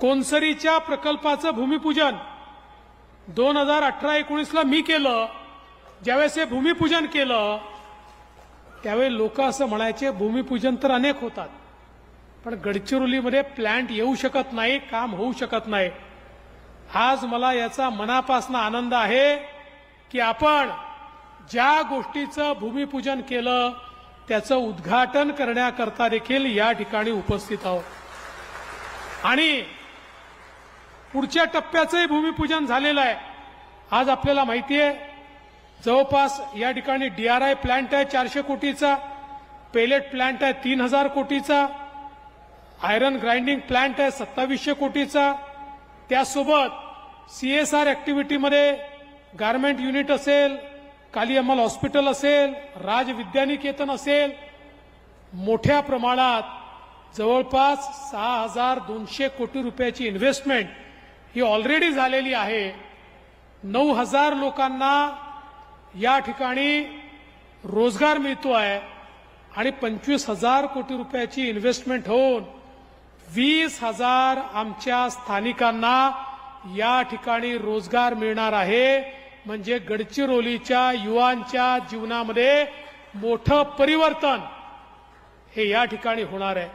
कोनसरीच्या प्रकल्पाचं भूमिपूजन 2018-19ला मी केलं. ज्यावेळेस हे भूमिपूजन केलं त्यावेळी लोक असं म्हणायचे भूमिपूजन तर अनेक होतात पण गडचिरोलीमध्ये प्लांट येऊ शकत नाही, काम होऊ शकत नाही. आज मला याचा मनापासून आनंद आहे की आपण ज्या गोष्टीचं भूमिपूजन केलं त्याचं उद्घाटन करण्याकरता देखील या ठिकाणी उपस्थित आहोत. आणि पुढच्या टप्प्याचंही भूमिपूजन झालेलं आहे. आज आपल्याला माहिती आहे जवळपास या ठिकाणी DRI प्लांट आहे 400 कोटीचा, पेलेट प्लांट आहे 3000 कोटीचा, आयरन ग्राइंडिंग प्लांट आहे 2700 कोटीचा. त्यासोबत CSR ऍक्टिव्हिटीमध्ये गारमेंट युनिट असेल, कालिअम्मल हॉस्पिटल असेल, राज विद्यानिकेतन असेल, मोठ्या प्रमाणात जवळपास 6200 कोटी रुपयाची इन्व्हेस्टमेंट ही ऑलरेडी झालेली आहे. 9000 लोकांना या ठिकाणी रोजगार मिळतो आहे आणि 25,000 कोटी रुपयाची इन्व्हेस्टमेंट होऊन 20,000 आमच्या स्थानिकांना या ठिकाणी रोजगार मिळणार आहे. म्हणजे गडचिरोलीच्या युवांच्या जीवनामध्ये मोठं परिवर्तन हे या ठिकाणी होणार आहे.